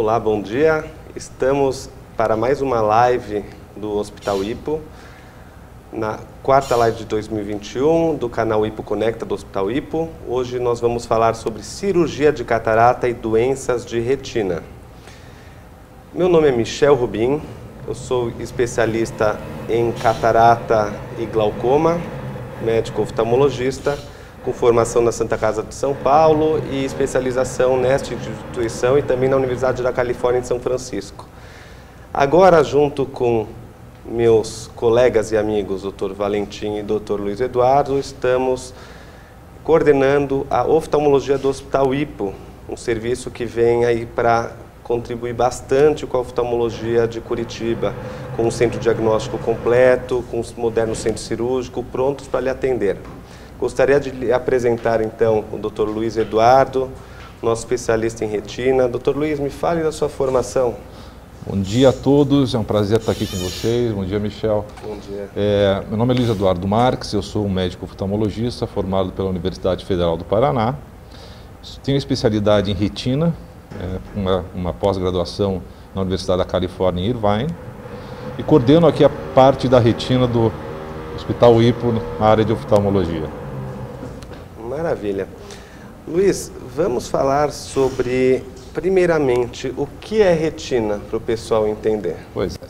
Olá, bom dia. Estamos para mais uma live do Hospital Hipo, na quarta live de 2021 do canal Hipo Conecta do Hospital Hipo. Hoje nós vamos falar sobre cirurgia de catarata e doenças de retina. Meu nome é Michel Rubin, eu sou especialista em catarata e glaucoma, médico oftalmologista, com formação na Santa Casa de São Paulo e especialização nesta instituição e também na Universidade da Califórnia em São Francisco. Agora, junto com meus colegas e amigos, Dr. Valentim e Dr. Luiz Eduardo, estamos coordenando a oftalmologia do Hospital Hipo, um serviço que vem aí para contribuir bastante com a oftalmologia de Curitiba, com um centro diagnóstico completo, com um moderno centro cirúrgico, prontos para lhe atender. Gostaria de lhe apresentar, então, o Dr. Luiz Eduardo, nosso especialista em retina. Dr. Luiz, me fale da sua formação. Bom dia a todos, é um prazer estar aqui com vocês. Bom dia, Michel. Bom dia. Meu nome é Luiz Eduardo Marques, eu sou um médico oftalmologista formado pela Universidade Federal do Paraná. Tenho especialidade em retina, uma pós-graduação na Universidade da Califórnia em Irvine. E coordeno aqui a parte da retina do Hospital Hipo na área de oftalmologia. Maravilha. Luiz, vamos falar sobre, primeiramente, o que é retina, para o pessoal entender. Pois é.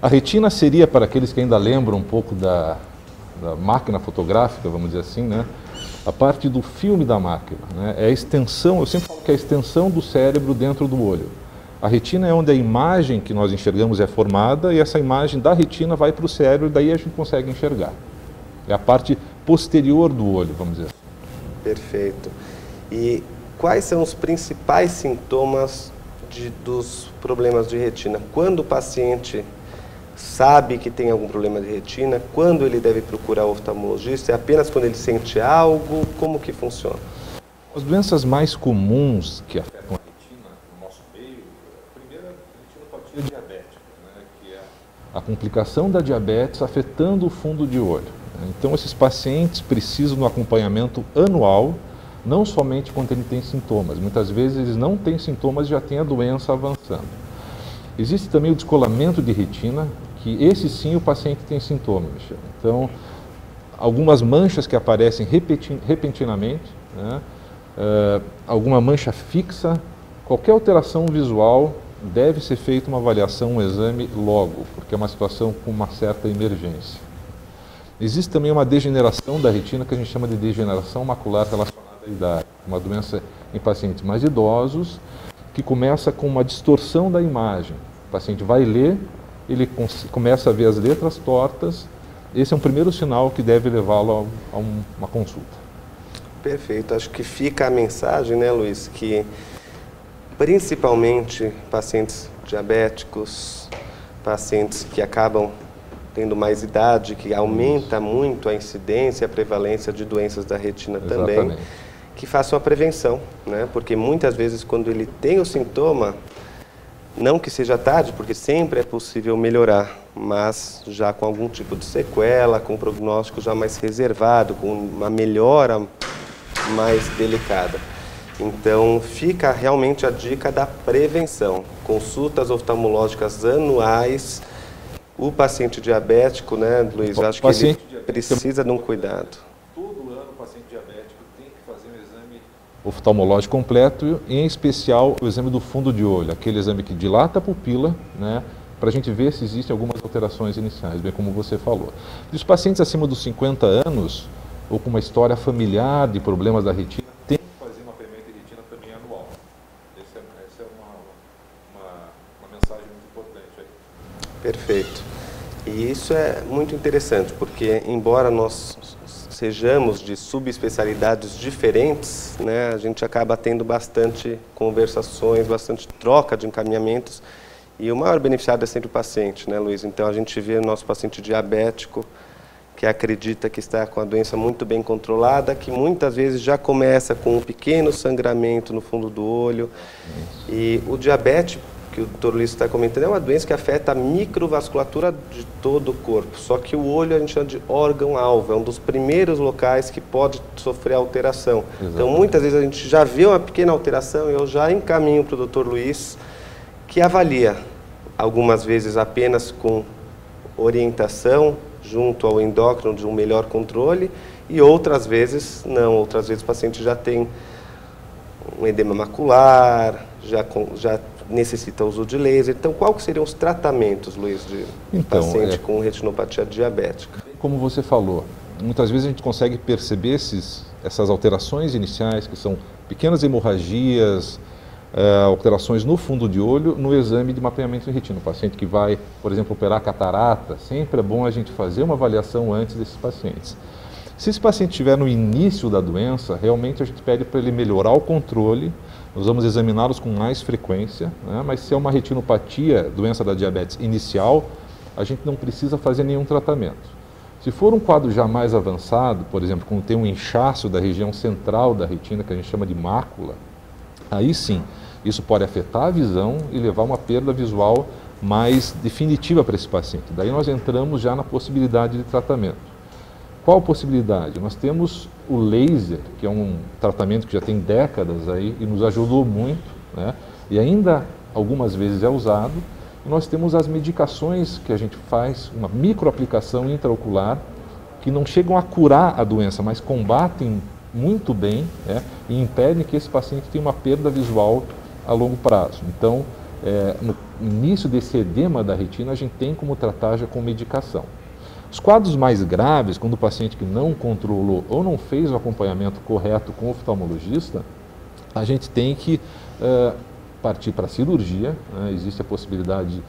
A retina seria, para aqueles que ainda lembram um pouco da máquina fotográfica, vamos dizer assim, né? A parte do filme da máquina, né? É a extensão, eu sempre falo que é a extensão do cérebro dentro do olho. A retina é onde a imagem que nós enxergamos é formada e essa imagem da retina vai para o cérebro e daí a gente consegue enxergar. É a parte posterior do olho, vamos dizer assim. Perfeito. E quais são os principais sintomas dos problemas de retina? Quando o paciente sabe que tem algum problema de retina, quando ele deve procurar o oftalmologista? É apenas quando ele sente algo? Como que funciona? As doenças mais comuns que afetam a retina no nosso meio, a primeira é a retinopatia diabética, né, que é a complicação da diabetes afetando o fundo de olho. Então, esses pacientes precisam de um acompanhamento anual, não somente quando ele tem sintomas. Muitas vezes eles não têm sintomas e já têm a doença avançando. Existe também o descolamento de retina, que esse sim o paciente tem sintoma, Michel. Então, algumas manchas que aparecem repentinamente, né? Alguma mancha fixa, qualquer alteração visual deve ser feita uma avaliação, um exame logo, porque é uma situação com uma certa emergência. Existe também uma degeneração da retina que a gente chama de degeneração macular relacionada à idade, uma doença em pacientes mais idosos que começa com uma distorção da imagem. O paciente vai ler, ele começa a ver as letras tortas, esse é um primeiro sinal que deve levá-lo a uma consulta. Perfeito, acho que fica a mensagem, né, Luiz, que principalmente pacientes diabéticos, pacientes que acabam tendo mais idade, que aumenta muito a incidência e a prevalência de doenças da retina. Exatamente. Também, que façam a prevenção, né? Porque muitas vezes quando ele tem o sintoma, não que seja tarde, porque sempre é possível melhorar, mas já com algum tipo de sequela, com um prognóstico já mais reservado, com uma melhora mais delicada. Então, fica realmente a dica da prevenção. Consultas oftalmológicas anuais. O paciente diabético, né, Luiz, acho que ele precisa de um cuidado. Todo ano o paciente diabético tem que fazer um exame oftalmológico completo, e em especial o exame do fundo de olho, aquele exame que dilata a pupila, né, para a gente ver se existem algumas alterações iniciais, bem como você falou. E os pacientes acima dos 50 anos, ou com uma história familiar de problemas da retina, tem que fazer uma mapeamento de retina também anual. Essa é uma mensagem muito importante aí. Perfeito. E isso é muito interessante, porque embora nós sejamos de subespecialidades diferentes, né, a gente acaba tendo bastante conversações, bastante troca de encaminhamentos, e o maior beneficiário é sempre o paciente, né, Luiz? Então a gente vê o nosso paciente diabético, que acredita que está com a doença muito bem controlada, que muitas vezes já começa com um pequeno sangramento no fundo do olho. E o diabetes, que o Dr. Luiz está comentando, é uma doença que afeta a microvasculatura de todo o corpo. Só que o olho a gente chama de órgão-alvo, é um dos primeiros locais que pode sofrer alteração. Exatamente. Então, muitas vezes a gente já vê uma pequena alteração e eu já encaminho para o Dr. Luiz que avalia, algumas vezes apenas com orientação junto ao endócrino de um melhor controle, e outras vezes não, outras vezes o paciente já tem um edema macular, já necessita uso de laser. Então, quais seriam os tratamentos, Luiz, de paciente com retinopatia diabética? Como você falou, muitas vezes a gente consegue perceber essas alterações iniciais, que são pequenas hemorragias, alterações no fundo de olho, no exame de mapeamento de retina. O paciente que vai, por exemplo, operar catarata, sempre é bom a gente fazer uma avaliação antes desses pacientes. Se esse paciente estiver no início da doença, realmente a gente pede para ele melhorar o controle, nós vamos examiná-los com mais frequência, né? Mas se é uma retinopatia, doença da diabetes inicial, a gente não precisa fazer nenhum tratamento. Se for um quadro já mais avançado, por exemplo, quando tem um inchaço da região central da retina, que a gente chama de mácula, aí sim, isso pode afetar a visão e levar a uma perda visual mais definitiva para esse paciente. Daí nós entramos já na possibilidade de tratamento. Qual possibilidade? Nós temos o laser, que é um tratamento que já tem décadas aí e nos ajudou muito, né? E ainda algumas vezes é usado. E nós temos as medicações que a gente faz, uma microaplicação intraocular, que não chegam a curar a doença, mas combatem muito bem, né? E impedem que esse paciente tenha uma perda visual a longo prazo. Então, no início desse edema da retina, a gente tem como tratar já com medicação. Os quadros mais graves, quando o paciente que não controlou ou não fez o acompanhamento correto com o oftalmologista, a gente tem que partir para a cirurgia, né? Existe a possibilidade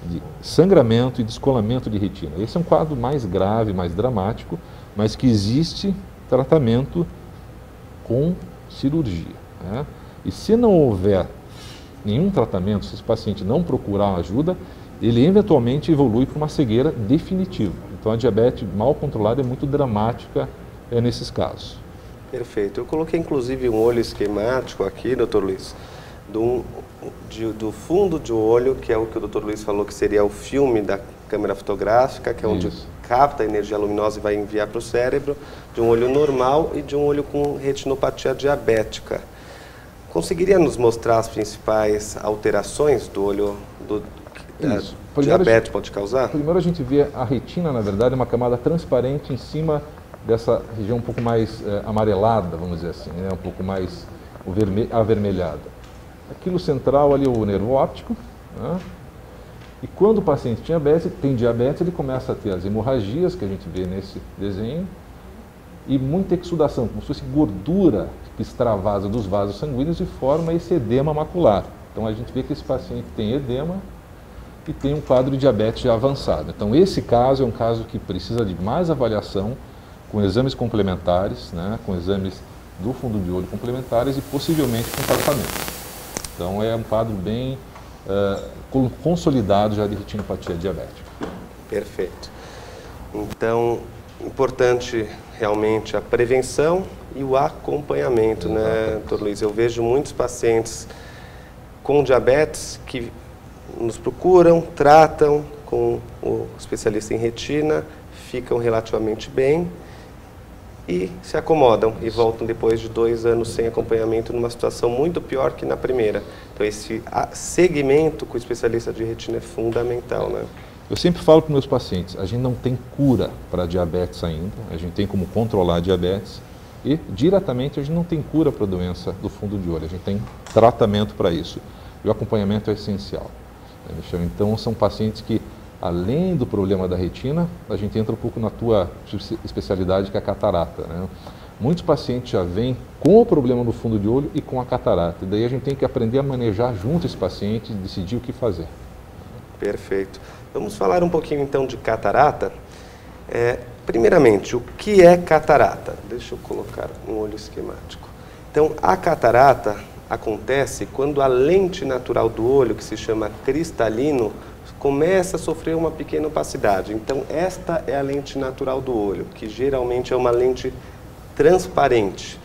de sangramento e descolamento de retina. Esse é um quadro mais grave, mais dramático, mas que existe tratamento com cirurgia, né? E se não houver nenhum tratamento, se esse paciente não procurar ajuda, ele eventualmente evolui para uma cegueira definitiva. Então a diabetes mal controlada é muito dramática nesses casos. Perfeito. Eu coloquei inclusive um olho esquemático aqui, doutor Luiz, do fundo de olho, que é o que o doutor Luiz falou que seria o filme da câmera fotográfica, que é onde capta a energia luminosa e vai enviar para o cérebro, de um olho normal e de um olho com retinopatia diabética. Conseguiria nos mostrar as principais alterações do olho que diabetes pode causar? Primeiro a gente vê a retina, na verdade, uma camada transparente em cima dessa região um pouco mais amarelada, vamos dizer assim, né? Um pouco mais avermelhada. Aquilo central ali é o nervo óptico, né? E quando o paciente tem diabetes, ele começa a ter as hemorragias, que a gente vê nesse desenho, e muita exudação, como se fosse gordura que extravasa dos vasos sanguíneos e forma esse edema macular. Então a gente vê que esse paciente tem edema e tem um quadro de diabetes já avançado. Então esse caso é um caso que precisa de mais avaliação, com exames complementares, né, com exames do fundo de olho complementares e possivelmente com tratamento. Então é um quadro bem consolidado já de retinopatia diabética. Perfeito. Então, importante realmente a prevenção e o acompanhamento, né, doutor Luiz? Eu vejo muitos pacientes com diabetes que nos procuram, tratam com o especialista em retina, ficam relativamente bem e se acomodam e voltam depois de 2 anos sem acompanhamento numa situação muito pior que na primeira. Então esse segmento com o especialista de retina é fundamental, né? Eu sempre falo para meus pacientes, a gente não tem cura para diabetes ainda, a gente tem como controlar a diabetes e diretamente a gente não tem cura para a doença do fundo de olho, a gente tem tratamento para isso e o acompanhamento é essencial. Então são pacientes que, além do problema da retina, a gente entra um pouco na tua especialidade, que é a catarata, né? Muitos pacientes já vêm com o problema no fundo de olho e com a catarata, e daí a gente tem que aprender a manejar junto esse paciente e decidir o que fazer. Perfeito. Vamos falar um pouquinho então de catarata. Primeiramente, o que é catarata? Deixa eu colocar um olho esquemático. Então, a catarata acontece quando a lente natural do olho, que se chama cristalino, começa a sofrer uma pequena opacidade. Então, esta é a lente natural do olho, que geralmente é uma lente transparente.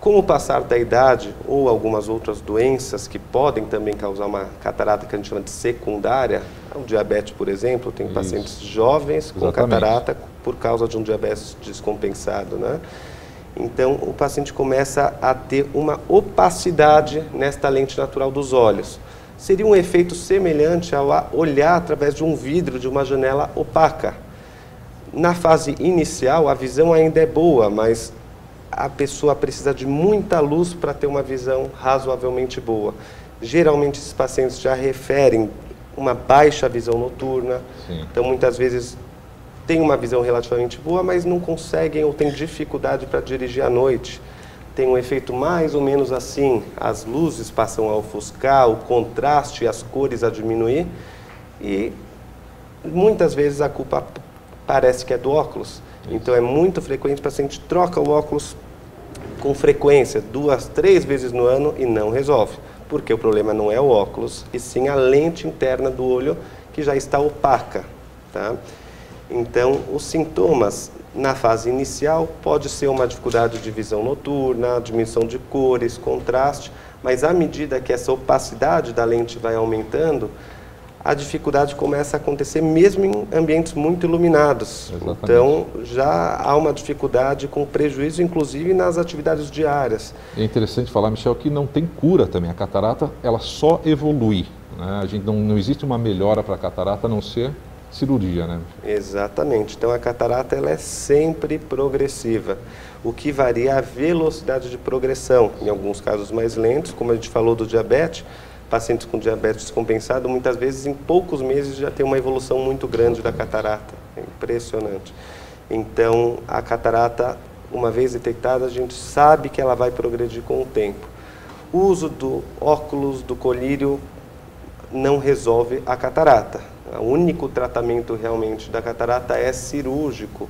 Com o passar da idade ou algumas outras doenças que podem também causar uma catarata que a gente chama de secundária, o diabetes, por exemplo, tem pacientes jovens com catarata por causa de um diabetes descompensado, né? Então, o paciente começa a ter uma opacidade nesta lente natural dos olhos. seria um efeito semelhante ao olhar através de um vidro de uma janela opaca. Na fase inicial, a visão ainda é boa, mas a pessoa precisa de muita luz para ter uma visão razoavelmente boa. Geralmente, esses pacientes já referem uma baixa visão noturna. Sim. Então, muitas vezes, tem uma visão relativamente boa, mas não conseguem ou têm dificuldade para dirigir à noite. Tem um efeito mais ou menos assim, as luzes passam a ofuscar, o contraste e as cores a diminuir, e muitas vezes a culpa parece que é do óculos. Então é muito frequente, o paciente troca o óculos com frequência, 2, 3 vezes no ano e não resolve, porque o problema não é o óculos, e sim a lente interna do olho que já está opaca, tá? Então, os sintomas na fase inicial pode ser uma dificuldade de visão noturna, diminuição de cores, contraste, mas à medida que essa opacidade da lente vai aumentando, a dificuldade começa a acontecer mesmo em ambientes muito iluminados. Exatamente. Então, já há uma dificuldade com prejuízo, inclusive, nas atividades diárias. É interessante falar, Michel, que não tem cura também. A catarata, ela só evolui, né? A gente não existe uma melhora para a catarata, a não ser cirurgia, né? Exatamente. Então, a catarata ela é sempre progressiva. O que varia é a velocidade de progressão. Em alguns casos mais lentos, como a gente falou do diabetes, pacientes com diabetes descompensado, muitas vezes em poucos meses já tem uma evolução muito grande da catarata. É impressionante. Então, a catarata, uma vez detectada, a gente sabe que ela vai progredir com o tempo. O uso do óculos, do colírio, não resolve a catarata. O único tratamento realmente da catarata é cirúrgico.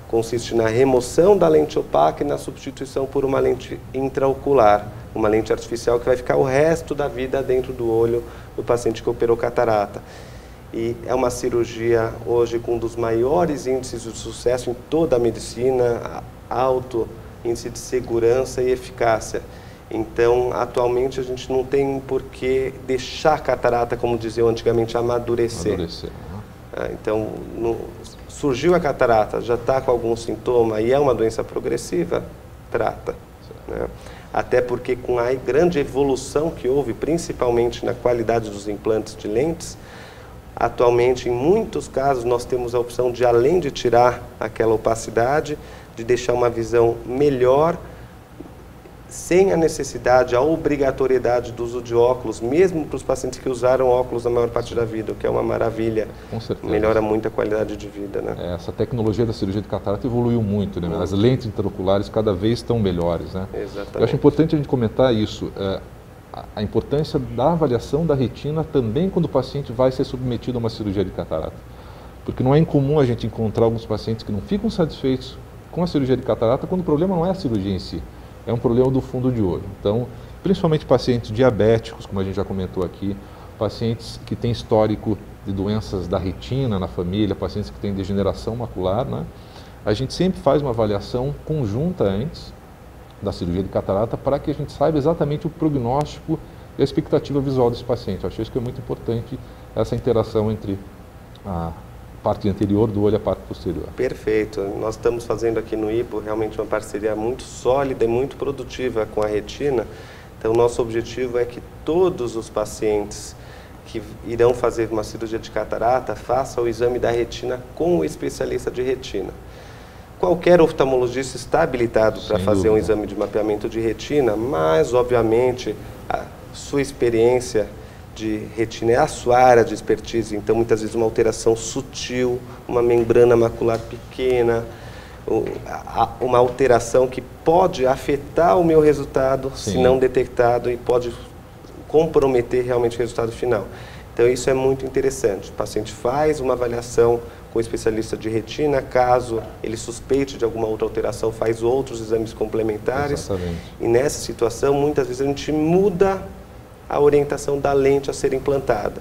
Consiste na remoção da lente opaca e na substituição por uma lente intraocular, uma lente artificial que vai ficar o resto da vida dentro do olho do paciente que operou catarata. E é uma cirurgia hoje com um dos maiores índices de sucesso em toda a medicina, alto índice de segurança e eficácia. Então, atualmente, a gente não tem por que deixar a catarata, como diziam antigamente, amadurecer. Então, surgiu a catarata, já está com algum sintoma e é uma doença progressiva, trata. Né? Até porque com a grande evolução que houve, principalmente na qualidade dos implantes de lentes, atualmente, em muitos casos, nós temos a opção de, além de tirar aquela opacidade, de deixar uma visão melhor, sem a necessidade, a obrigatoriedade do uso de óculos, mesmo para os pacientes que usaram óculos a maior parte da vida, o que é uma maravilha. Com certeza. Melhora muito a qualidade de vida, né? Essa tecnologia da cirurgia de catarata evoluiu muito, né? As lentes intraoculares cada vez estão melhores, né? Exatamente. Eu acho importante a gente comentar isso, a importância da avaliação da retina também quando o paciente vai ser submetido a uma cirurgia de catarata. Porque não é incomum a gente encontrar alguns pacientes que não ficam satisfeitos com a cirurgia de catarata quando o problema não é a cirurgia em si. É um problema do fundo de olho. Então, principalmente pacientes diabéticos, como a gente já comentou aqui, pacientes que têm histórico de doenças da retina na família, pacientes que têm degeneração macular, né? A gente sempre faz uma avaliação conjunta antes da cirurgia de catarata para que a gente saiba exatamente o prognóstico e a expectativa visual desse paciente. Eu acho isso que é muito importante, essa interação entre a parte anterior do olho e a parte posterior. Perfeito. Nós estamos fazendo aqui no IPO realmente uma parceria muito sólida e muito produtiva com a retina. Então, nosso objetivo é que todos os pacientes que irão fazer uma cirurgia de catarata façam o exame da retina com o especialista de retina. Qualquer oftalmologista está habilitado para fazer um exame de mapeamento de retina, mas, obviamente, a sua experiência de retina é a sua área de expertise, então muitas vezes uma alteração sutil, uma membrana macular pequena, uma alteração que pode afetar o meu resultado, se não detectado, e pode comprometer realmente o resultado final. Então isso é muito interessante. O paciente faz uma avaliação com o especialista de retina, caso ele suspeite de alguma outra alteração, faz outros exames complementares. Exatamente. E nessa situação, muitas vezes a gente muda a orientação da lente a ser implantada.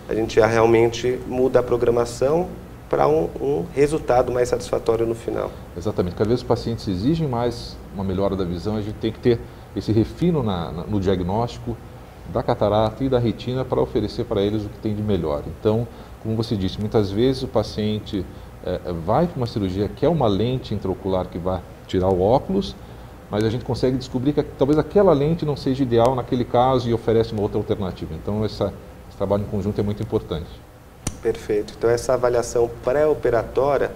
A gente já realmente muda a programação para um resultado mais satisfatório no final. Exatamente. Cada vez os pacientes exigem mais uma melhora da visão, a gente tem que ter esse refino no diagnóstico da catarata e da retina para oferecer para eles o que tem de melhor. Então, como você disse, muitas vezes o paciente vai para uma cirurgia que é uma lente intraocular que vai tirar o óculos, mas a gente consegue descobrir que talvez aquela lente não seja ideal naquele caso e oferece uma outra alternativa. Então, esse trabalho em conjunto é muito importante. Perfeito. Então, essa avaliação pré-operatória,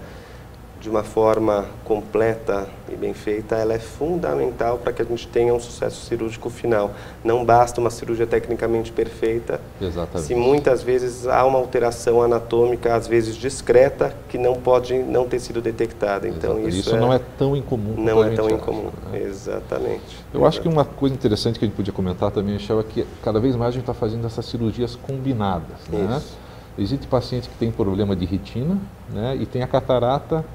de uma forma completa e bem feita, ela é fundamental para que a gente tenha um sucesso cirúrgico final. Não basta uma cirurgia tecnicamente perfeita, exatamente, se muitas vezes há uma alteração anatômica, às vezes discreta, que não pode não ter sido detectada. Então, isso não é tão incomum. Não é tão incomum, né? Exatamente. Eu acho que uma coisa interessante que a gente podia comentar também, Michel, é que cada vez mais a gente está fazendo essas cirurgias combinadas, né? Existe paciente que tem problema de retina, né, e tem a catarata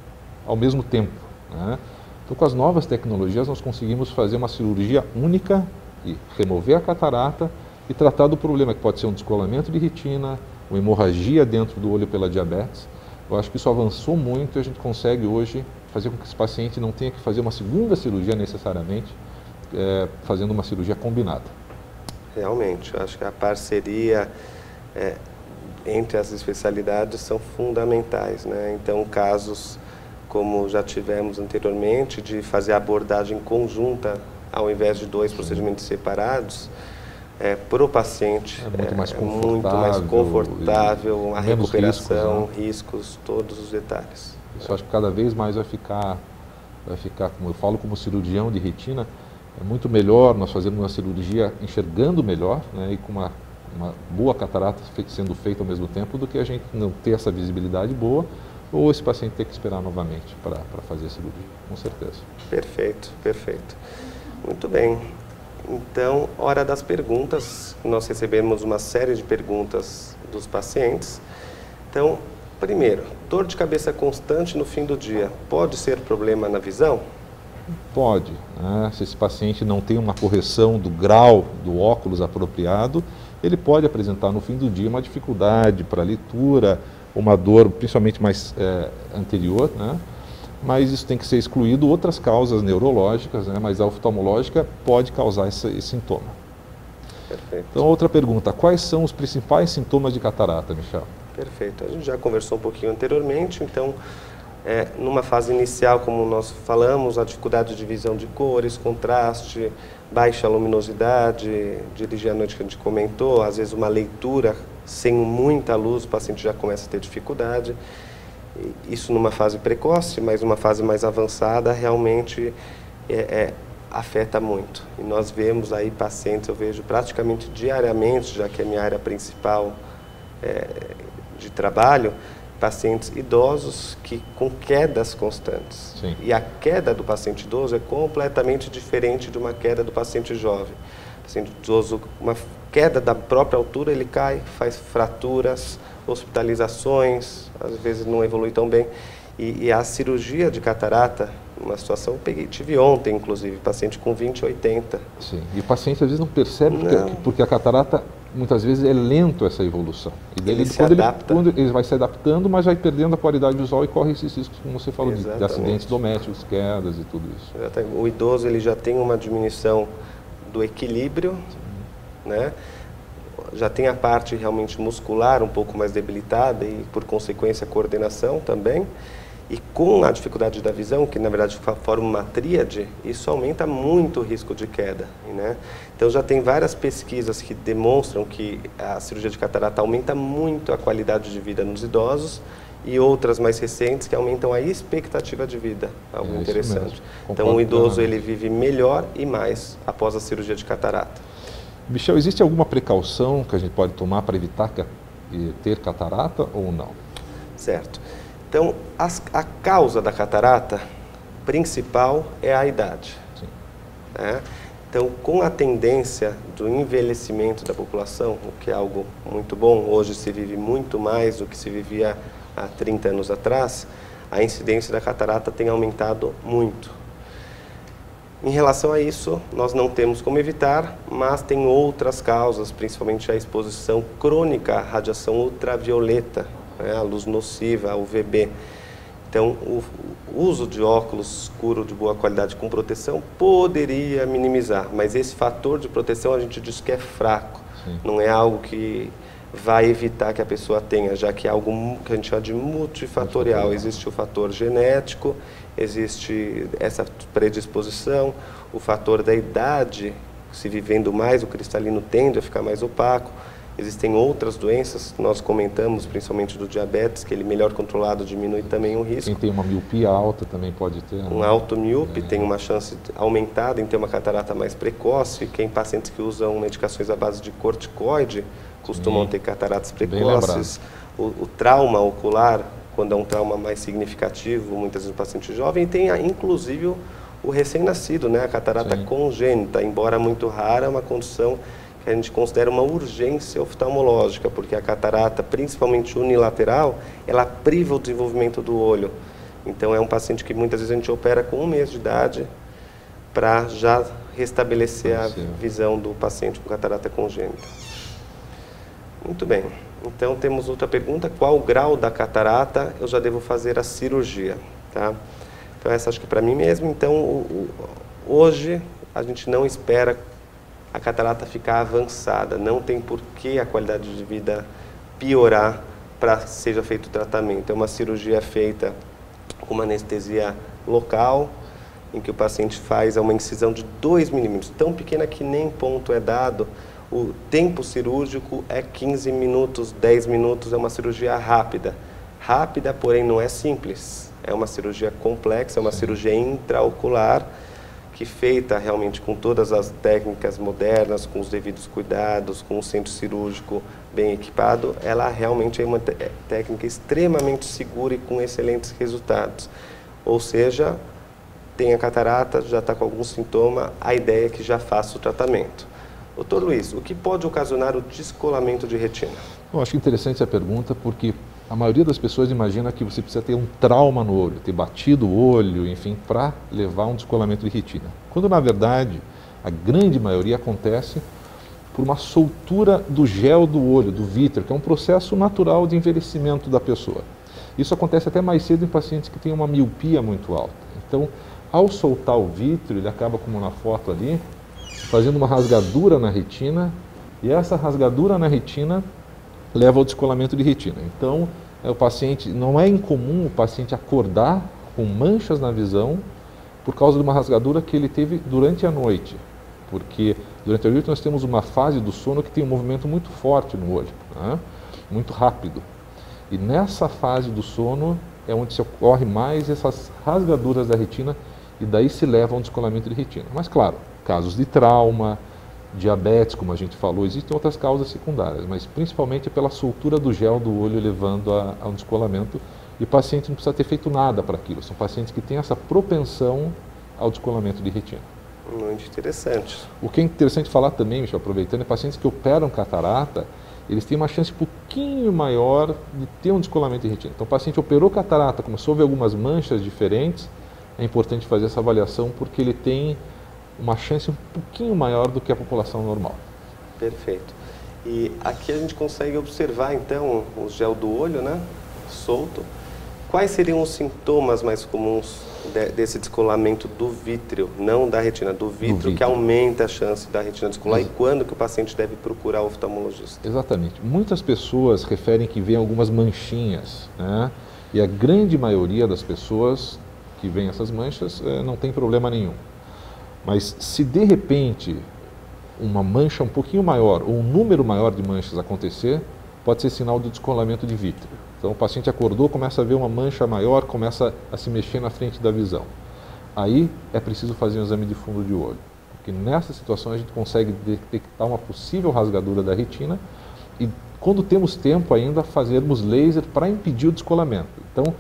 ao mesmo tempo, né? Então, com as novas tecnologias, nós conseguimos fazer uma cirurgia única e remover a catarata e tratar do problema, que pode ser um descolamento de retina, uma hemorragia dentro do olho pela diabetes. Eu acho que isso avançou muito e a gente consegue hoje fazer com que esse paciente não tenha que fazer uma segunda cirurgia necessariamente, fazendo uma cirurgia combinada. Realmente, eu acho que a parceria entre as especialidades são fundamentais, né? Então, casos como já tivemos anteriormente, de fazer a abordagem conjunta ao invés de 2 procedimentos separados, para o paciente muito mais confortável, a recuperação, riscos, todos os detalhes. Isso acho que cada vez mais vai ficar, como eu falo como cirurgião de retina, é muito melhor nós fazermos uma cirurgia enxergando melhor, né, e com uma boa catarata sendo feita ao mesmo tempo, do que a gente não ter essa visibilidade boa, ou esse paciente ter que esperar novamente para fazer a cirurgia, com certeza. Perfeito, perfeito. Muito bem. Então, hora das perguntas. Nós recebemos uma série de perguntas dos pacientes. Então, primeiro, dor de cabeça constante no fim do dia pode ser problema na visão? Pode, né? Se esse paciente não tem uma correção do grau do óculos apropriado, ele pode apresentar no fim do dia uma dificuldade para a leitura, uma dor principalmente mais anterior, né? Mas isso tem que ser excluído. Outras causas neurológicas, né? Mas a oftalmológica pode causar esse sintoma. Perfeito. Então, outra pergunta, quais são os principais sintomas de catarata, Michel? Perfeito, a gente já conversou um pouquinho anteriormente, então, numa fase inicial, como nós falamos, a dificuldade de visão de cores, contraste, baixa luminosidade, dirigir à noite que a gente comentou, às vezes uma leitura sem muita luz, o paciente já começa a ter dificuldade. Isso numa fase precoce, mas numa fase mais avançada, realmente afeta muito. E nós vemos aí pacientes, eu vejo praticamente diariamente, já que é minha área principal de trabalho, pacientes idosos com quedas constantes. Sim. E a queda do paciente idoso é completamente diferente de uma queda do paciente jovem. O paciente idoso, uma queda da própria altura, ele cai, faz fraturas, hospitalizações, às vezes não evolui tão bem. E a cirurgia de catarata, uma situação, tive ontem, inclusive, paciente com 20/80. Sim, e o paciente às vezes não percebe, porque a catarata, muitas vezes, é lento essa evolução. E daí, quando ele vai se adaptando, mas vai perdendo a qualidade visual e corre esses riscos, como você falou, de acidentes domésticos, quedas e tudo isso. Exatamente. O idoso ele já tem uma diminuição do equilíbrio, né? Já tem a parte realmente muscular um pouco mais debilitada e, por consequência, a coordenação também. E com a dificuldade da visão, que na verdade forma uma tríade, isso aumenta muito o risco de queda, né? Então já tem várias pesquisas que demonstram que a cirurgia de catarata aumenta muito a qualidade de vida nos idosos, e outras mais recentes que aumentam a expectativa de vida, algo interessante. Então o idoso ele vive melhor e mais após a cirurgia de catarata. Michel, existe alguma precaução que a gente pode tomar para evitar ter catarata ou não? Certo. Então, a causa da catarata principal é a idade. Sim. Né? Então, com a tendência do envelhecimento da população, o que é algo muito bom, hoje se vive muito mais do que se vivia há 30 anos atrás, a incidência da catarata tem aumentado muito. Em relação a isso, nós não temos como evitar, mas tem outras causas, principalmente a exposição crônica à radiação ultravioleta, a luz nociva, a UVB. Então, o uso de óculos escuro de boa qualidade com proteção poderia minimizar, mas esse fator de proteção a gente diz que é fraco. Sim. Não é algo que vai evitar que a pessoa tenha, já que é algo que a gente chama de multifatorial. Existe o fator genético, existe essa predisposição, o fator da idade, se vivendo mais, o cristalino tende a ficar mais opaco. Existem outras doenças, nós comentamos, principalmente do diabetes, que ele melhor controlado diminui também o risco. Quem tem uma miopia alta também pode ter. Um alto míope tem uma chance aumentada em ter uma catarata mais precoce. Pacientes que usam medicações à base de corticoide costumam ter cataratas precoces. O trauma ocular, quando é um trauma mais significativo, muitas vezes no paciente jovem, tem inclusive o recém-nascido, né? A catarata congênita, embora muito rara, é uma condição que a gente considera uma urgência oftalmológica, porque a catarata, principalmente unilateral, ela priva o desenvolvimento do olho. Então é um paciente que muitas vezes a gente opera com 1 mês de idade para já restabelecer a visão do paciente com catarata congênita. Muito bem. Então temos outra pergunta: qual o grau da catarata eu já devo fazer a cirurgia? Tá? Então essa acho que para mim mesmo. Então hoje a gente não espera a catarata ficar avançada, não tem por que a qualidade de vida piorar para que seja feito o tratamento. É uma cirurgia feita com uma anestesia local, em que o paciente faz uma incisão de 2 milímetros, tão pequena que nem ponto é dado. O tempo cirúrgico é 15 minutos, 10 minutos, é uma cirurgia rápida. Rápida, porém não é simples. É uma cirurgia complexa, é uma cirurgia intraocular, que feita realmente com todas as técnicas modernas, com os devidos cuidados, com o centro cirúrgico bem equipado, ela realmente é uma técnica extremamente segura e com excelentes resultados. Ou seja, tem a catarata, já está com algum sintoma, a ideia é que já faça o tratamento. Doutor Luiz, o que pode ocasionar o descolamento de retina? Eu acho interessante essa pergunta, porque a maioria das pessoas imagina que você precisa ter um trauma no olho, ter batido o olho, enfim, para levar a um descolamento de retina. Quando, na verdade, a grande maioria acontece por uma soltura do gel do olho, do vítreo, que é um processo natural de envelhecimento da pessoa. Isso acontece até mais cedo em pacientes que têm uma miopia muito alta. Então, ao soltar o vítreo, ele acaba, como na foto ali, fazendo uma rasgadura na retina, e essa rasgadura na retina leva ao descolamento de retina. Então, o paciente, não é incomum o paciente acordar com manchas na visão por causa de uma rasgadura que ele teve durante a noite. Porque durante a noite nós temos uma fase do sono que tem um movimento muito forte no olho, né? Muito rápido. E nessa fase do sono é onde se ocorre mais essas rasgaduras da retina e daí se leva a um descolamento de retina. Mas claro, casos de trauma, diabetes, como a gente falou, existem outras causas secundárias, mas principalmente é pela soltura do gel do olho levando a um descolamento, e o paciente não precisa ter feito nada para aquilo. São pacientes que têm essa propensão ao descolamento de retina. Muito interessante. O que é interessante falar também, Michel, aproveitando, é pacientes que operam catarata, eles têm uma chance um pouquinho maior de ter um descolamento de retina. Então o paciente operou catarata, começou a ver algumas manchas diferentes, é importante fazer essa avaliação porque ele tem uma chance um pouquinho maior do que a população normal. Perfeito. E aqui a gente consegue observar, então, o gel do olho, né, solto. Quais seriam os sintomas mais comuns desse descolamento do vítreo, não da retina, do vítreo, que aumenta a chance da retina descolar, e quando que o paciente deve procurar o oftalmologista? Exatamente. Muitas pessoas referem que veem algumas manchinhas, né? E a grande maioria das pessoas que veem essas manchas não tem problema nenhum. Mas se de repente uma mancha um pouquinho maior ou um número maior de manchas acontecer, pode ser sinal de descolamento de vítreo. Então o paciente acordou, começa a ver uma mancha maior, começa a se mexer na frente da visão. Aí é preciso fazer um exame de fundo de olho, porque nessa situação a gente consegue detectar uma possível rasgadura da retina e, quando temos tempo ainda, fazermos laser para impedir o descolamento. Então,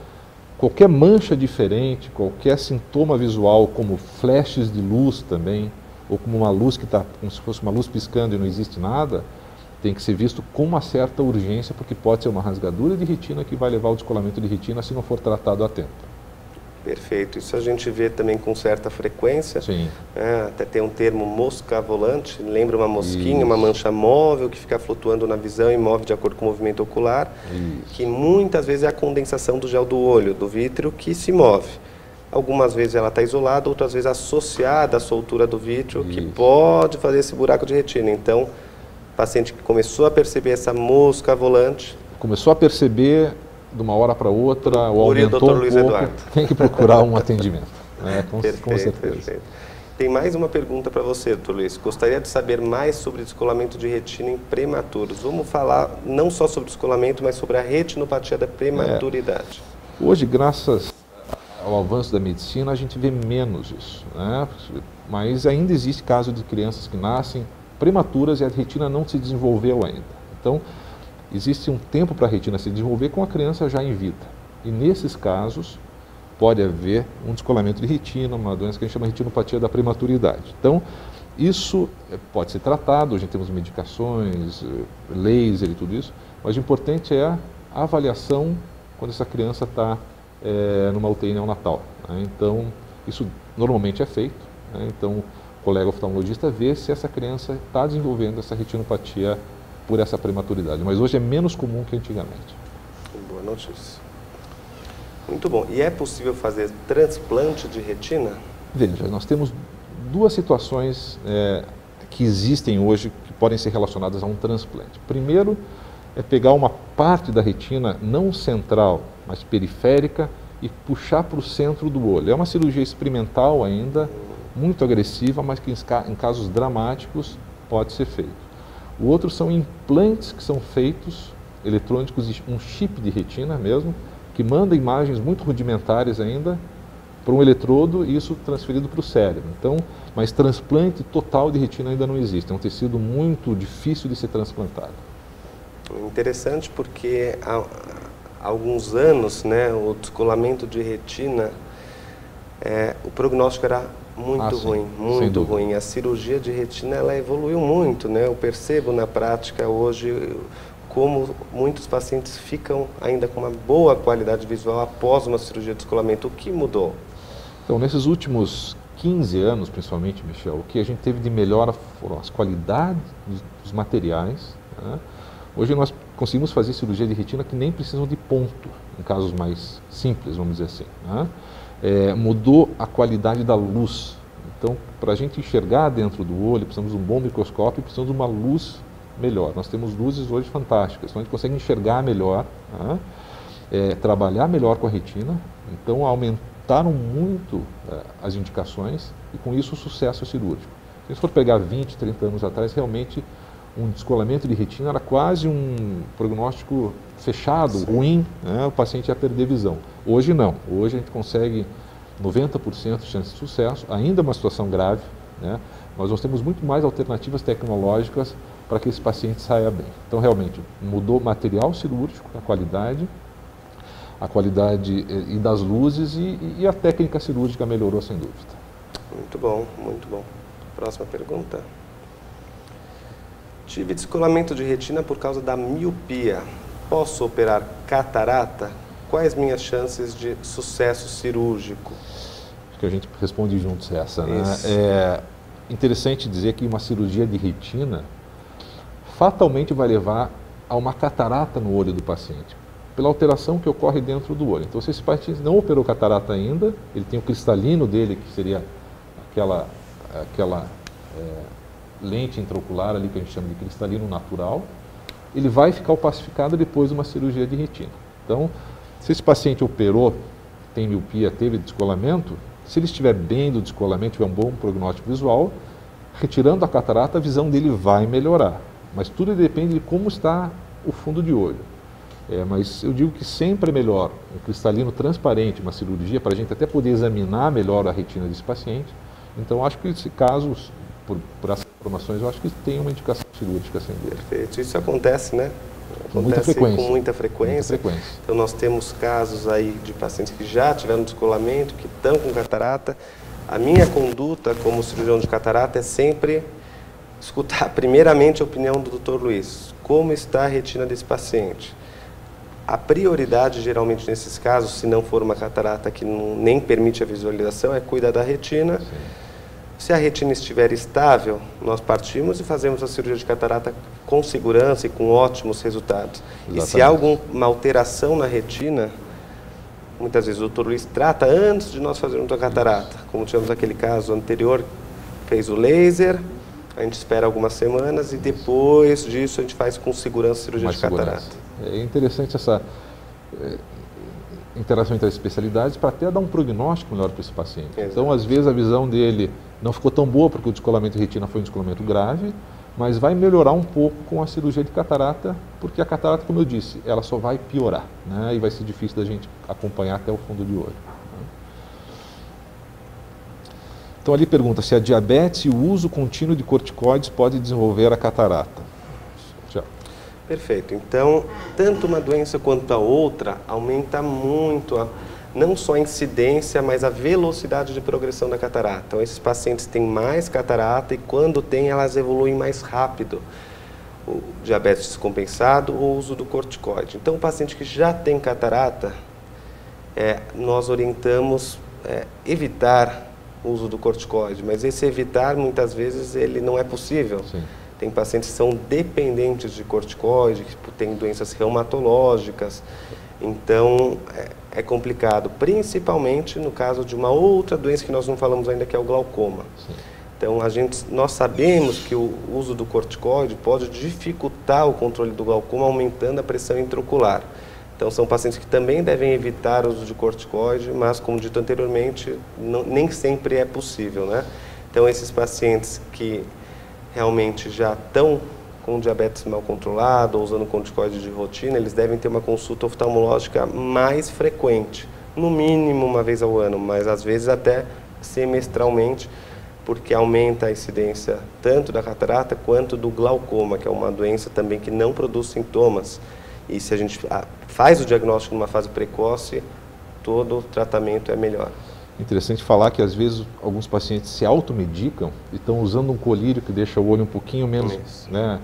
qualquer mancha diferente, qualquer sintoma visual, como flashes de luz também, ou como uma luz que está como se fosse uma luz piscando e não existe nada, tem que ser visto com uma certa urgência, porque pode ser uma rasgadura de retina que vai levar ao descolamento de retina se não for tratado a tempo. Perfeito. Isso a gente vê também com certa frequência. Sim. Até tem um termo mosca volante, lembra uma mosquinha, Isso. uma mancha móvel que fica flutuando na visão e move de acordo com o movimento ocular, Isso. que muitas vezes é a condensação do gel do olho, do vítreo, que se move. Algumas vezes ela está isolada, outras vezes associada à soltura do vítreo, que pode fazer esse buraco de retina. Então, o paciente que começou a perceber essa mosca volante... Começou a perceber, de uma hora para outra, ou Procure o aumentou Dr. um Luiz pouco, Eduardo. tem que procurar um atendimento. Com certeza. Perfeito. Tem mais uma pergunta para você, Dr. Luiz. Gostaria de saber mais sobre descolamento de retina em prematuros. Vamos falar não só sobre descolamento, mas sobre a retinopatia da prematuridade. Hoje, graças ao avanço da medicina, a gente vê menos isso, né? Mas ainda existe caso de crianças que nascem prematuras e a retina não se desenvolveu ainda. Então, existe um tempo para a retina se desenvolver com a criança já em vida. E nesses casos, pode haver um descolamento de retina, uma doença que a gente chama de retinopatia da prematuridade. Então, isso pode ser tratado, hoje temos medicações, laser e tudo isso, mas o importante é a avaliação quando essa criança está numa UTI neonatal, né? Então, isso normalmente é feito, né? Então, o colega oftalmologista vê se essa criança está desenvolvendo essa retinopatia por essa prematuridade, mas hoje é menos comum que antigamente. Boa notícia. Muito bom. E é possível fazer transplante de retina? Veja, nós temos duas situações que existem hoje que podem ser relacionadas a um transplante. Primeiro, é pegar uma parte da retina, não central, mas periférica, e puxar para o centro do olho. É uma cirurgia experimental ainda, muito agressiva, mas que em casos dramáticos pode ser feito. O outro são implantes que são feitos, eletrônicos, um chip de retina mesmo, que manda imagens muito rudimentares ainda para um eletrodo e isso transferido para o cérebro. Então, mas transplante total de retina ainda não existe. É um tecido muito difícil de ser transplantado. Interessante porque há alguns anos, né, o descolamento de retina, o prognóstico era muito ruim, muito ruim. A cirurgia de retina ela evoluiu muito, né? Eu percebo na prática hoje como muitos pacientes ficam ainda com uma boa qualidade visual após uma cirurgia de descolamento. O que mudou? Então, nesses últimos 15 anos, principalmente, Michel, o que a gente teve de melhora foram as qualidades dos materiais, né? Hoje nós conseguimos fazer cirurgia de retina que nem precisam de ponto, em casos mais simples, vamos dizer assim, né? Mudou a qualidade da luz. Então, para a gente enxergar dentro do olho, precisamos de um bom microscópio e precisamos de uma luz melhor. Nós temos luzes hoje fantásticas, então a gente consegue enxergar melhor, né? Trabalhar melhor com a retina, então aumentaram muito as indicações e com isso o sucesso cirúrgico. Se a gente for pegar 20, 30 anos atrás, realmente um descolamento de retina era quase um prognóstico fechado, ruim, né? O paciente ia perder visão. Hoje não, hoje a gente consegue 90% de chance de sucesso, ainda uma situação grave, né? Mas nós temos muito mais alternativas tecnológicas para que esse paciente saia bem. Então, realmente, mudou o material cirúrgico, a qualidade e das luzes e a técnica cirúrgica melhorou, sem dúvida. Muito bom, muito bom. Próxima pergunta. Tive descolamento de retina por causa da miopia. Posso operar catarata? Quais minhas chances de sucesso cirúrgico? Acho que a gente responde juntos essa, né? É interessante dizer que uma cirurgia de retina fatalmente vai levar a uma catarata no olho do paciente, pela alteração que ocorre dentro do olho. Então, se esse paciente não operou catarata ainda, ele tem o cristalino dele, que seria aquela lente intraocular ali que a gente chama de cristalino natural, ele vai ficar opacificado depois de uma cirurgia de retina. Então, se esse paciente operou, tem miopia, teve descolamento, se ele estiver bem do descolamento, tiver um bom prognóstico visual, retirando a catarata, a visão dele vai melhorar. Mas tudo depende de como está o fundo de olho. Mas eu digo que sempre é melhor um cristalino transparente, uma cirurgia, para a gente até poder examinar melhor a retina desse paciente. Então, acho que esse caso, por essas informações, eu acho que tem uma indicação cirúrgica, sem dúvida. Perfeito. Isso acontece, né? Com muita frequência. Com muita frequência. Então, nós temos casos aí de pacientes que já tiveram descolamento, que estão com catarata. A minha conduta como cirurgião de catarata é sempre escutar primeiramente a opinião do Dr. Luiz. Como está a retina desse paciente? A prioridade, geralmente, nesses casos, se não for uma catarata que nem permite a visualização, é cuidar da retina. Sim. Se a retina estiver estável, nós partimos e fazemos a cirurgia de catarata com segurança e com ótimos resultados. Exatamente. E se há alguma alteração na retina, muitas vezes o Dr. Luiz trata antes de nós fazermos a catarata. Como tivemos aquele caso anterior, fez o laser, a gente espera algumas semanas e depois disso a gente faz com segurança a cirurgia de catarata. É interessante interação entre as especialidades para até dar um prognóstico melhor para esse paciente. Exato. Então, às vezes, a visão dele não ficou tão boa porque o descolamento de retina foi um descolamento grave, mas vai melhorar um pouco com a cirurgia de catarata, porque a catarata, como eu disse, ela só vai piorar, né? E vai ser difícil da gente acompanhar até o fundo de olho. Né? Então, ali pergunta se a diabetes e o uso contínuo de corticoides pode desenvolver a catarata. Já. Perfeito. Então, tanto uma doença quanto a outra aumenta muito, não só a incidência, mas a velocidade de progressão da catarata. Então, esses pacientes têm mais catarata e quando tem, elas evoluem mais rápido. O diabetes descompensado ou o uso do corticoide. Então, o paciente que já tem catarata, nós orientamos evitar o uso do corticoide, mas esse evitar, muitas vezes, ele não é possível. Sim. Tem pacientes que são dependentes de corticoide, que têm doenças reumatológicas, então é complicado, principalmente no caso de uma outra doença que nós não falamos ainda, que é o glaucoma. Sim. Então, nós sabemos que o uso do corticoide pode dificultar o controle do glaucoma, aumentando a pressão intraocular. Então, são pacientes que também devem evitar o uso de corticoide, mas, como dito anteriormente, nem sempre é possível, né? Então, esses pacientes que realmente já estão com diabetes mal controlado ou usando corticoide de rotina, eles devem ter uma consulta oftalmológica mais frequente, no mínimo uma vez ao ano, mas às vezes até semestralmente, porque aumenta a incidência tanto da catarata quanto do glaucoma, que é uma doença também que não produz sintomas. E se a gente faz o diagnóstico numa fase precoce, todo o tratamento é melhor. Interessante falar que às vezes alguns pacientes se automedicam e estão usando um colírio que deixa o olho um pouquinho menos, né,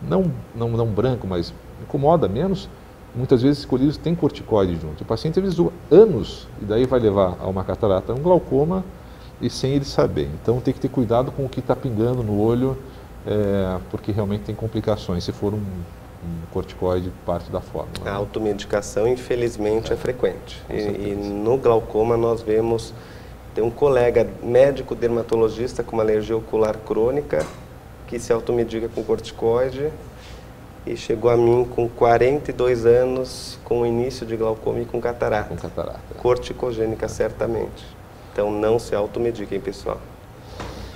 não branco, mas incomoda menos. Muitas vezes esses colírios têm corticoide junto. O paciente às vezes usa anos e daí vai levar a uma catarata, um glaucoma, e sem ele saber. Então tem que ter cuidado com o que está pingando no olho, porque realmente tem complicações se for um corticoide parte da fórmula. A automedicação, infelizmente, é frequente. E no glaucoma nós vemos, tem um colega médico dermatologista com uma alergia ocular crônica que se automedica com corticoide e chegou a mim com 42 anos, com o início de glaucoma e com catarata. Com catarata. Corticogênica, certamente. Então não se automediquem, pessoal.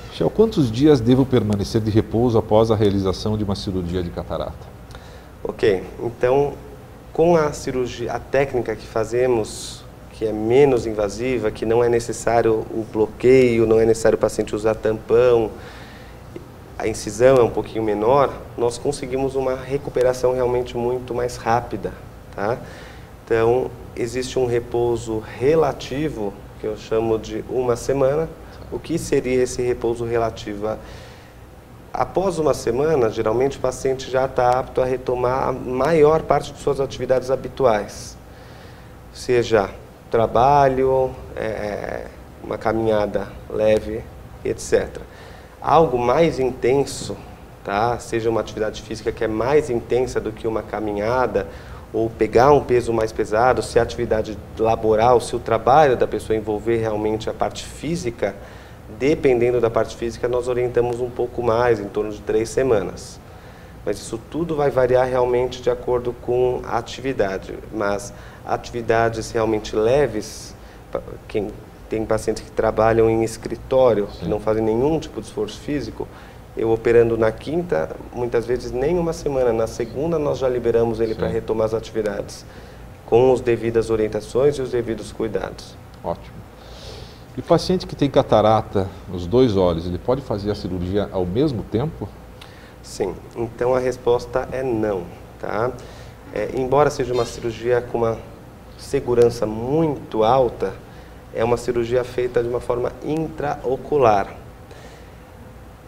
Michel, quantos dias devo permanecer de repouso após a realização de uma cirurgia de catarata? Ok, então com a cirurgia, a técnica que fazemos, que é menos invasiva, que não é necessário o bloqueio, não é necessário o paciente usar tampão, a incisão é um pouquinho menor, nós conseguimos uma recuperação realmente muito mais rápida, tá? Então, existe um repouso relativo, que eu chamo de uma semana. O que seria esse repouso relativo? Após uma semana, geralmente o paciente já está apto a retomar a maior parte de suas atividades habituais, seja trabalho, uma caminhada leve, etc. Algo mais intenso, tá? Seja uma atividade física que é mais intensa do que uma caminhada, ou pegar um peso mais pesado, se a atividade laboral, se o trabalho da pessoa envolver realmente a parte física, dependendo da parte física, nós orientamos um pouco mais, em torno de 3 semanas. Mas isso tudo vai variar realmente de acordo com a atividade. Mas atividades realmente leves, quem tem pacientes que trabalham em escritório, que não fazem nenhum tipo de esforço físico, eu operando na quinta, muitas vezes nem uma semana, na segunda nós já liberamos ele para retomar as atividades, com as devidas orientações e os devidos cuidados. Ótimo. E o paciente que tem catarata nos 2 olhos, ele pode fazer a cirurgia ao mesmo tempo? Sim, então a resposta é não, tá? Embora seja uma cirurgia com uma segurança muito alta, é uma cirurgia feita de uma forma intraocular.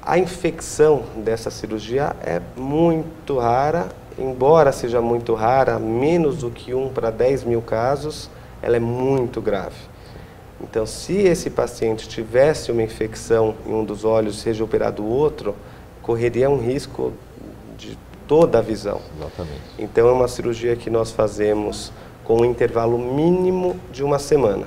A infecção dessa cirurgia é muito rara, embora seja muito rara, menos do que 1 para 10 mil casos, ela é muito grave. Então, se esse paciente tivesse uma infecção em um dos olhos, seja operado o outro, correria um risco de toda a visão. Exatamente. Então, é uma cirurgia que nós fazemos com um intervalo mínimo de uma semana.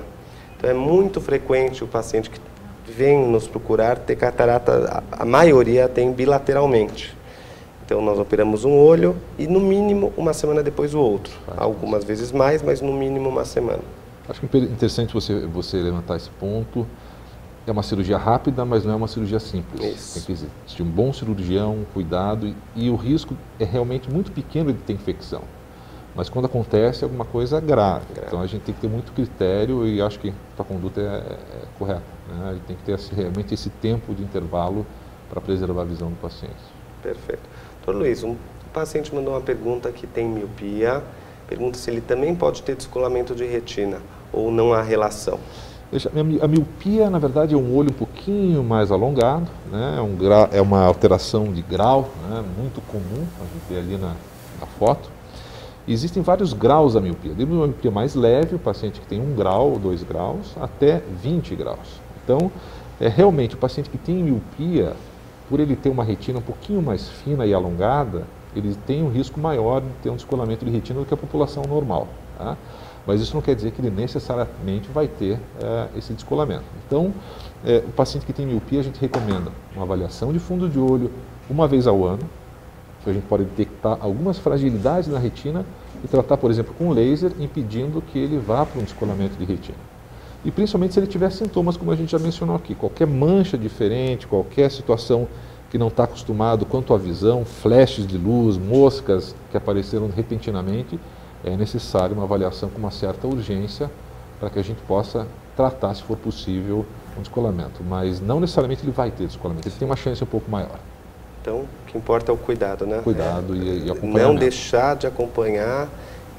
Então, é muito frequente o paciente que vem nos procurar ter catarata, a maioria tem bilateralmente. Então nós operamos um olho e no mínimo uma semana depois o outro. Algumas vezes mais, mas no mínimo uma semana. Acho que é interessante você levantar esse ponto. É uma cirurgia rápida, mas não é uma cirurgia simples. Isso. Tem que existir um bom cirurgião, um cuidado, e o risco é realmente muito pequeno de ter infecção. Mas quando acontece, é alguma coisa grave. Então a gente tem que ter muito critério e acho que a conduta é correta. Né? A gente tem que ter realmente esse tempo de intervalo para preservar a visão do paciente. Perfeito. Doutor Luiz, um paciente mandou uma pergunta que tem miopia. Pergunta se ele também pode ter descolamento de retina ou não há relação. A miopia, na verdade, é um olho um pouquinho mais alongado, né? É uma alteração de grau, né? Muito comum, a gente vê ali na foto. E existem vários graus da miopia. Desde uma miopia mais leve, o paciente que tem 1 grau ou 2 graus, até 20 graus. Então, realmente, o paciente que tem miopia, por ele ter uma retina um pouquinho mais fina e alongada, ele tem um risco maior de ter um descolamento de retina do que a população normal. Tá? Mas isso não quer dizer que ele necessariamente vai ter esse descolamento. Então, o paciente que tem miopia, a gente recomenda uma avaliação de fundo de olho uma vez ao ano. A gente pode detectar algumas fragilidades na retina e tratar, por exemplo, com laser, impedindo que ele vá para um descolamento de retina. E principalmente se ele tiver sintomas, como a gente já mencionou aqui, qualquer mancha diferente, qualquer situação que não está acostumado quanto à visão, flashes de luz, moscas que apareceram repentinamente, é necessário uma avaliação com uma certa urgência para que a gente possa tratar, se for possível, um descolamento. Mas não necessariamente ele vai ter descolamento, ele tem uma chance um pouco maior. Então, o que importa é o cuidado, né? Cuidado e acompanhamento. Não deixar de acompanhar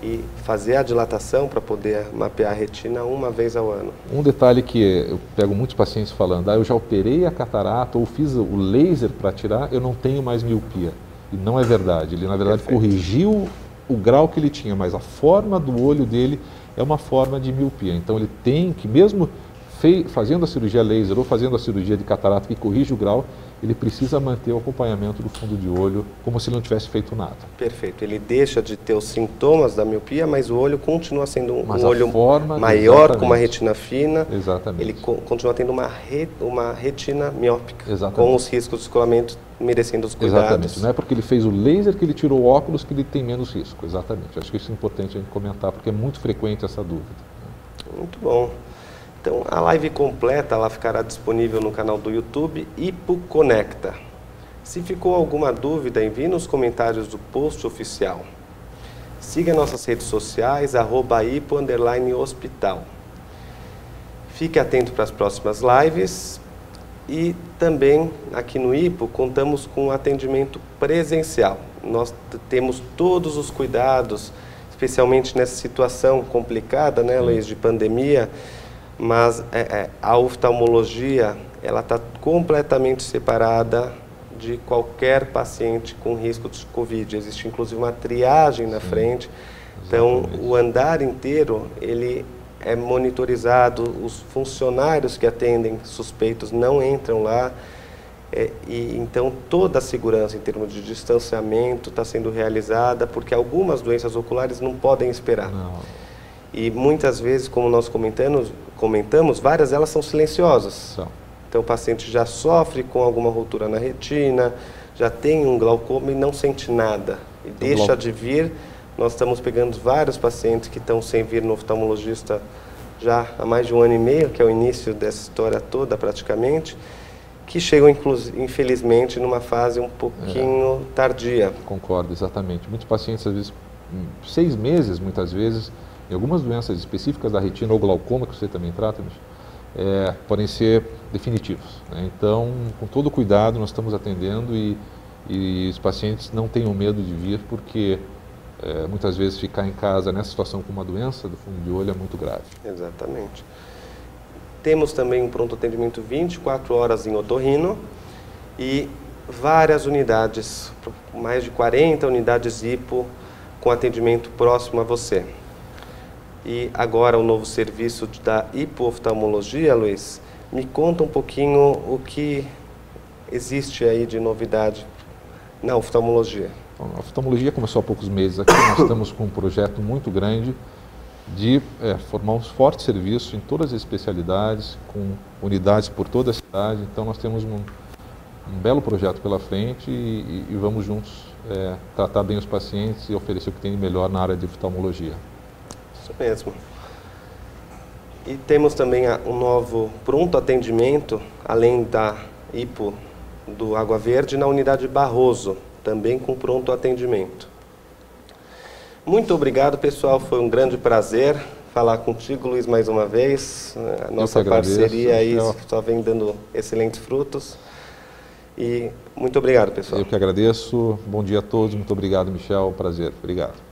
e fazer a dilatação para poder mapear a retina uma vez ao ano. Um detalhe que eu pego muitos pacientes falando, eu já operei a catarata ou fiz o laser para tirar, eu não tenho mais miopia. E não é verdade, ele na verdade corrigiu o grau que ele tinha, mas a forma do olho dele é uma forma de miopia. Então ele tem que, mesmo fazendo a cirurgia laser ou fazendo a cirurgia de catarata que corrige o grau, ele precisa manter o acompanhamento do fundo de olho como se ele não tivesse feito nada. Perfeito. Ele deixa de ter os sintomas da miopia, mas o olho continua sendo um olho maior, exatamente, com uma retina fina. Exatamente. Ele continua tendo uma retina miópica, exatamente, com os riscos de descolamento merecendo os cuidados. Exatamente. Não é porque ele fez o laser que ele tirou o óculos que ele tem menos risco. Exatamente. Acho que isso é importante a gente comentar, porque é muito frequente essa dúvida. Muito bom. Então, a live completa ela ficará disponível no canal do YouTube Ipo Conecta. Se ficou alguma dúvida, envie nos comentários do post oficial. Siga nossas redes sociais, @ipo_hospital. Fique atento para as próximas lives. E também, aqui no Ipo, contamos com atendimento presencial. Nós temos todos os cuidados, especialmente nessa situação complicada, né, Luiz, de pandemia. Mas a oftalmologia ela está completamente separada de qualquer paciente com risco de Covid. Existe inclusive uma triagem na frente. Então, o andar inteiro ele é monitorizado, os funcionários que atendem suspeitos não entram lá. Então, toda a segurança em termos de distanciamento está sendo realizada, porque algumas doenças oculares não podem esperar. Não. E muitas vezes, como nós comentamos, várias delas são silenciosas. Então o paciente já sofre com alguma ruptura na retina, já tem um glaucoma e não sente nada. E deixa de vir. Nós estamos pegando vários pacientes que estão sem vir no oftalmologista já há mais de 1 ano e meio, que é o início dessa história toda praticamente, que chegam, infelizmente, numa fase um pouquinho tardia. Concordo, exatamente. Muitos pacientes, às vezes, 6 meses, muitas vezes, em algumas doenças específicas da retina ou glaucoma, que você também trata, podem ser definitivos. Né? Então, com todo cuidado, nós estamos atendendo e os pacientes não tenham medo de vir, porque muitas vezes ficar em casa nessa situação com uma doença do fundo de olho é muito grave. Exatamente. Temos também um pronto atendimento 24 horas em otorrino e várias unidades, mais de 40 unidades Ipo com atendimento próximo a você. E agora o novo serviço da hipooftalmologia, Luiz, me conta um pouquinho o que existe aí de novidade na oftalmologia. A oftalmologia começou há poucos meses aqui, nós estamos com um projeto muito grande de formar um forte serviço em todas as especialidades, com unidades por toda a cidade. Então nós temos um belo projeto pela frente e vamos juntos tratar bem os pacientes e oferecer o que tem de melhor na área de oftalmologia. Isso mesmo. E temos também um novo pronto atendimento, além da hipo do Água Verde, na unidade Barroso, também com pronto atendimento. Muito obrigado, pessoal, foi um grande prazer falar contigo, Luiz, mais uma vez. A nossa parceria aí só vem dando excelentes frutos. E muito obrigado, pessoal. Eu que agradeço. Bom dia a todos. Muito obrigado, Michel. Prazer. Obrigado.